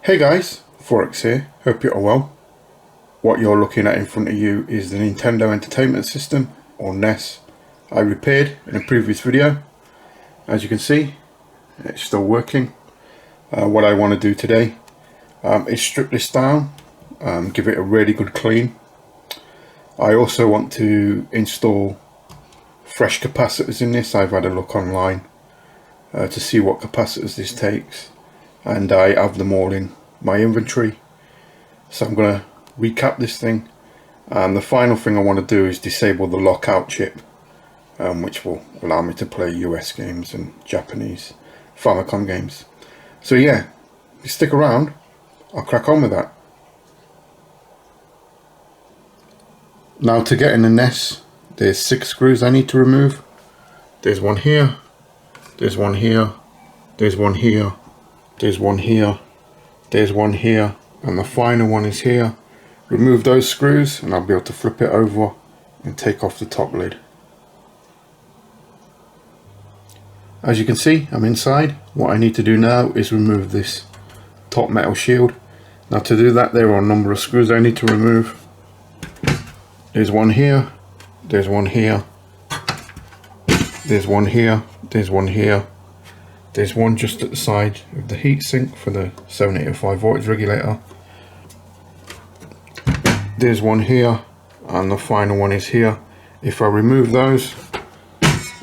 Hey guys, Forex here, hope you're all well. What you're looking at in front of you is the Nintendo Entertainment System, or NES, I repaired in a previous video. As you can see, it's still working. What I want to do today is strip this down, give it a really good clean. I also want to install fresh capacitors in this. I've had a look online to see what capacitors this takes, and I have them all in my inventory. So I'm going to recap this thing, and the final thing I want to do is disable the lockout chip, which will allow me to play US games and Japanese Famicom games. So yeah, if you stick around, I'll crack on with that. Now to get in the NES, there's 6 screws I need to remove. There's one here, there's one here, there's one here, there's one here, there's one here, and the final one is here. Remove those screws and I'll be able to flip it over and take off the top lid. As you can see, I'm inside. What I need to do now is remove this top metal shield. Now to do that, there are a number of screws I need to remove. There's one here, there's one here, there's one here, there's one here, there's one just at the side of the heatsink for the 785 voltage regulator. There's one here, and the final one is here. If I remove those,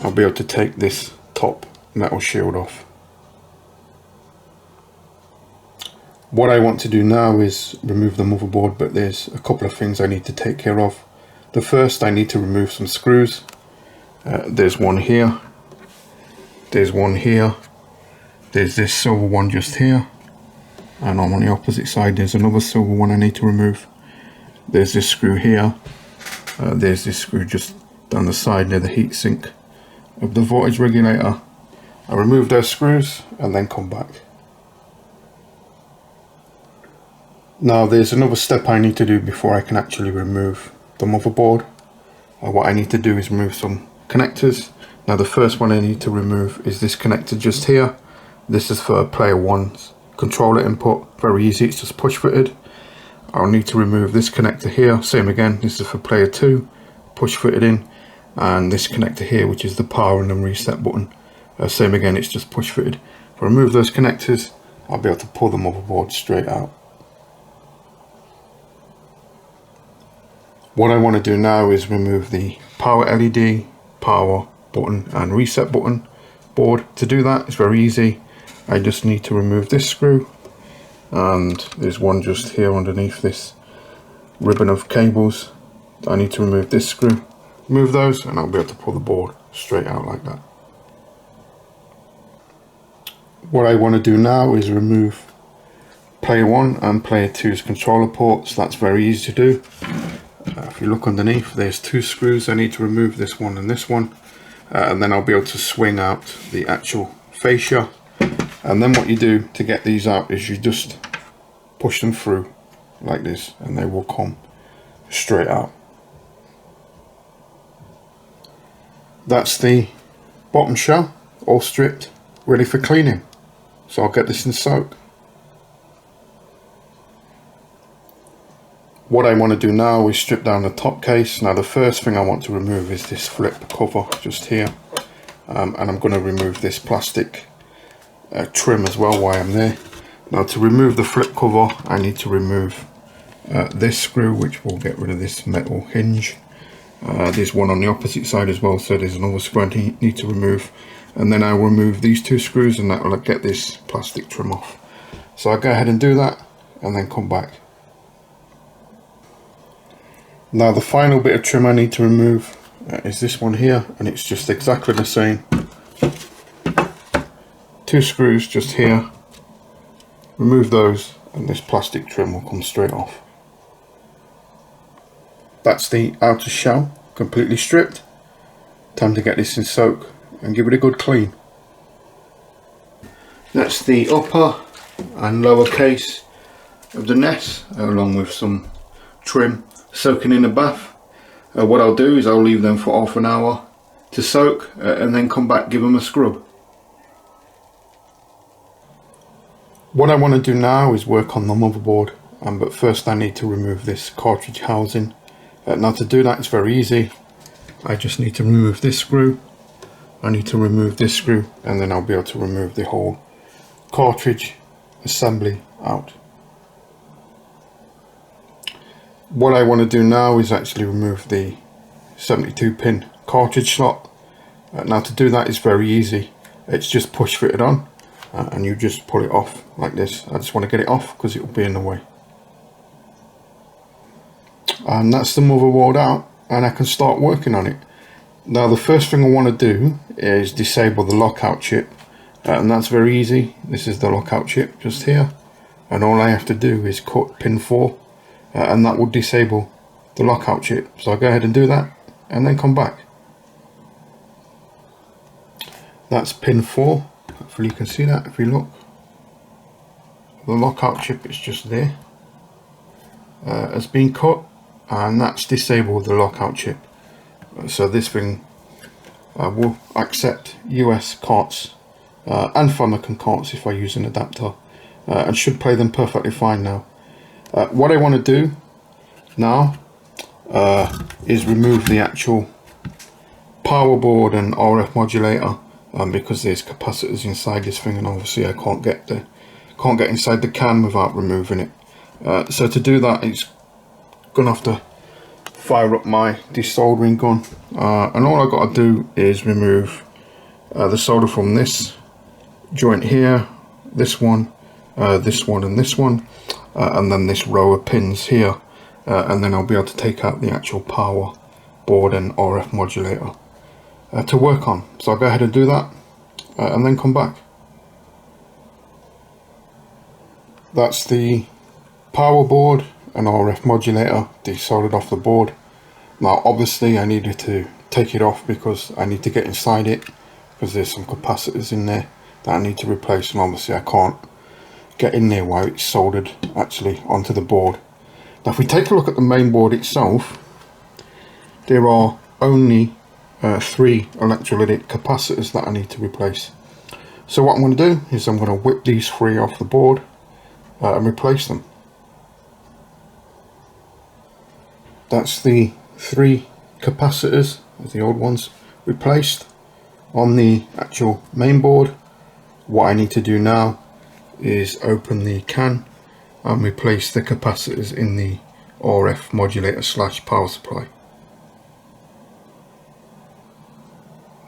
I'll be able to take this top metal shield off. What I want to do now is remove the motherboard, but there's a couple of things I need to take care of. The first, I need to remove some screws. There's one here, there's one here, there's this silver one just here, and on the opposite side there's another silver one I need to remove. There's this screw here, there's this screw just down the side near the heatsink of the voltage regulator. I'll remove those screws and then come back. Now there's another step I need to do before I can actually remove the motherboard. What I need to do is remove some connectors. Now the first one I need to remove is this connector just here. This is for player 1's controller input. Very easy, it's just push fitted. I'll need to remove this connector here. Same again, this is for player 2, push fitted in. And this connector here, which is the power and the reset button. Same again, it's just push fitted. If I remove those connectors, I'll be able to pull the motherboard straight out. What I want to do now is remove the power LED, power button and reset button board. To do that, it's very easy. I just need to remove this screw, and there's one just here underneath this ribbon of cables. I need to remove this screw. Remove those and I'll be able to pull the board straight out like that. What I want to do now is remove player 1 and player 2's controller ports. That's very easy to do. If you look underneath, there's 2 screws I need to remove, this one and this one, and then I'll be able to swing out the actual fascia. And then what you do to get these out is you just push them through like this and they will come straight out. That's the bottom shell all stripped, ready for cleaning. So I'll get this in soak. What I want to do now is strip down the top case. Now the first thing I want to remove is this flip cover just here, and I'm going to remove this plastic trim as well while I'm there. Now to remove the flip cover, I need to remove this screw, which will get rid of this metal hinge. There's one on the opposite side as well, so there's another screw I need to remove, and then I'll remove these 2 screws and that will get this plastic trim off. So I'll go ahead and do that and then come back. Now the final bit of trim I need to remove is this one here, and it's just exactly the same. 2 screws just here. Remove those and this plastic trim will come straight off. That's the outer shell completely stripped. Time to get this in soak and give it a good clean. That's the upper and lower case of the NES, along with some trim soaking in a bath. What I'll do is I'll leave them for half an hour to soak and then come back, give them a scrub. What I want to do now is work on the motherboard, but first I need to remove this cartridge housing. Now to do that it's very easy. I just need to remove this screw, I need to remove this screw, and then I'll be able to remove the whole cartridge assembly out. What I want to do now is actually remove the 72 pin cartridge slot. Now to do that is very easy. It's just push fitted on, and you just pull it off like this. I just want to get it off because it will be in the way. And that's the motherboard out, and I can start working on it. Now the first thing I want to do is disable the lockout chip, and that's very easy. This is the lockout chip just here, and all I have to do is cut pin 4, and that will disable the lockout chip. So I'll go ahead and do that and then come back. That's pin 4. Hopefully you can see that if you look. The lockout chip is just there, has been cut, and that's disabled the lockout chip. So this thing will accept US carts and Famicom carts if I use an adapter, and should play them perfectly fine now. What I want to do now is remove the actual power board and RF modulator, because there's capacitors inside this thing, and obviously I can't get inside the can without removing it. So to do that, it's gonna have to fire up my desoldering gun, and all I got to do is remove the solder from this joint here, this one, and this one, and then this row of pins here, and then I'll be able to take out the actual power board and RF modulator to work on. So I'll go ahead and do that, and then come back. That's the power board and RF modulator desoldered off the board. Now obviously I needed to take it off because I need to get inside it, because there's some capacitors in there that I need to replace, and obviously I can't get in there while it's soldered actually onto the board. Now if we take a look at the main board itself, there are only 3 electrolytic capacitors that I need to replace. So what I'm going to do is I'm going to whip these 3 off the board and replace them. That's the 3 capacitors, the old ones, replaced on the actual main board. What I need to do now is open the can and replace the capacitors in the RF modulator / power supply.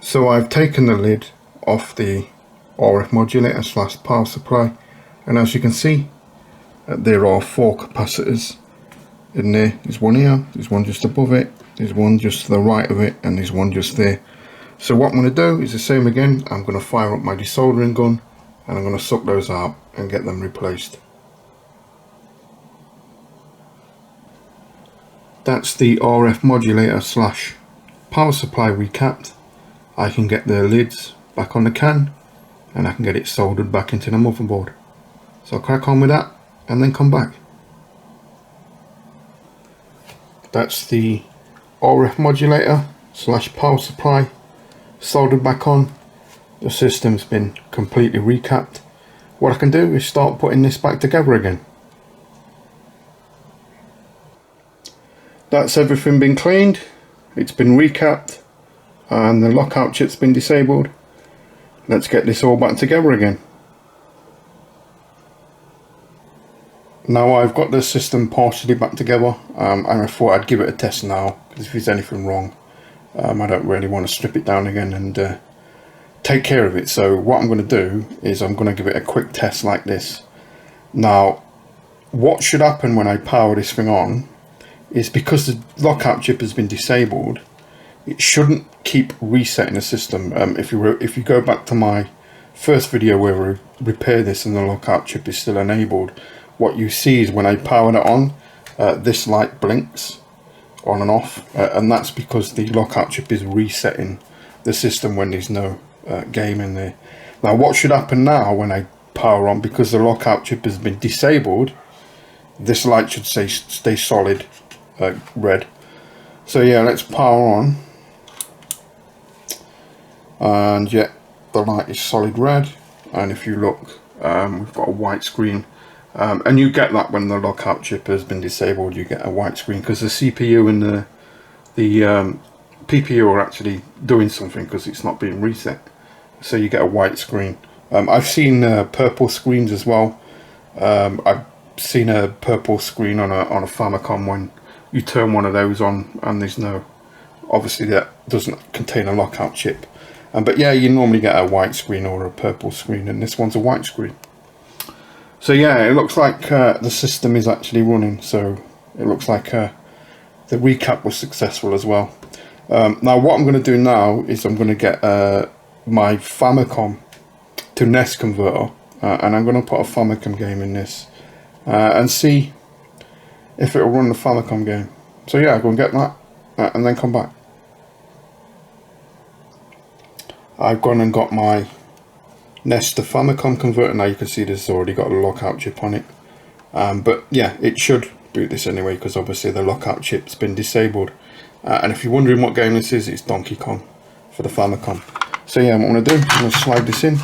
So I've taken the lid off the RF modulator / power supply, and as you can see, there are 4 capacitors in there. There's one here, there's one just above it, there's one just to the right of it, and there's one just there. So what I'm going to do is the same again. I'm going to fire up my desoldering gun, and I'm going to suck those out and get them replaced. That's the RF modulator / power supply recapped. I can get the lids back on the can, and I can get it soldered back into the motherboard. So I'll crack on with that and then come back. That's the RF modulator / power supply soldered back on. The system's been completely recapped. What I can do is start putting this back together again. That's everything been cleaned, it's been recapped, and the lockout chip's been disabled. Let's get this all back together again. Now I've got the system partially back together, and I thought I'd give it a test now, because if there's anything wrong, I don't really want to strip it down again and take care of it. So what I'm going to do is I'm going to give it a quick test like this. Now what should happen when I power this thing on is, because the lockout chip has been disabled, it shouldn't keep resetting the system. If you go back to my first video where we repair this and the lockout chip is still enabled, what you see is when I power it on, this light blinks on and off, and that's because the lockout chip is resetting the system when there's no game in there. Now what should happen now when I power on, because the lockout chip has been disabled, this light should stay solid red. So yeah, let's power on, and yeah, the light is solid red. and if you look, we've got a white screen, and you get that when the lockout chip has been disabled. You get a white screen because the CPU and the PPU are actually doing something because it's not being reset, so you get a white screen. I've seen purple screens as well. I've seen a purple screen on a Famicom when you turn one of those on, and there's no, obviously that doesn't contain a lockout chip. But yeah, you normally get a white screen or a purple screen, and this one's a white screen. So yeah, it looks like the system is actually running, so it looks like the ReCap was successful as well. Now what I'm going to do now is I'm going to get my Famicom to NES converter, and I'm going to put a Famicom game in this and see if it will run the Famicom game. So yeah, go and get that and then come back. I've gone and got my NES to Famicom converter. Now you can see this has already got a lockout chip on it, but yeah, it should boot this anyway because obviously the lockout chip's been disabled. And if you're wondering what game this is, it's Donkey Kong for the Famicom. So yeah, what I'm going to do, I'm going to slide this in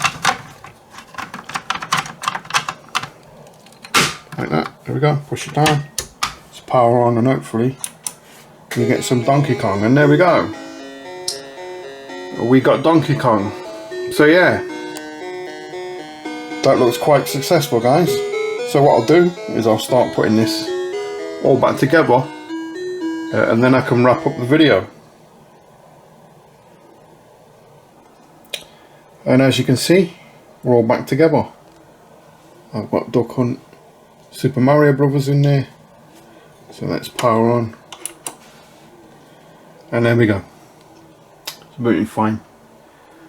like that. There we go. Push it down. Let's power on, and hopefully we get some Donkey Kong. And there we go. We got Donkey Kong. So yeah, that looks quite successful, guys. So what I'll do is I'll start putting this all back together, and then I can wrap up the video. And as you can see, we're all back together. I've got Duck Hunt Super Mario Brothers in there. So let's power on. And there we go. It's booting fine.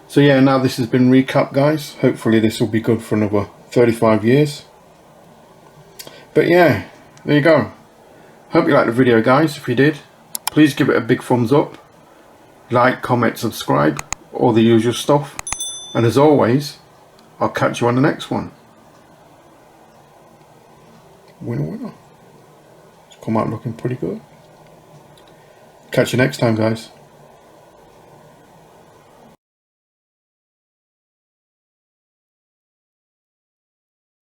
So yeah, now this has been ReCap, guys. Hopefully this will be good for another 35 years. But yeah, there you go. Hope you liked the video, guys. If you did, please give it a big thumbs up. Like, comment, subscribe, all the usual stuff. And as always, I'll catch you on the next one. Winner, winner. It's come out looking pretty good. Catch you next time, guys.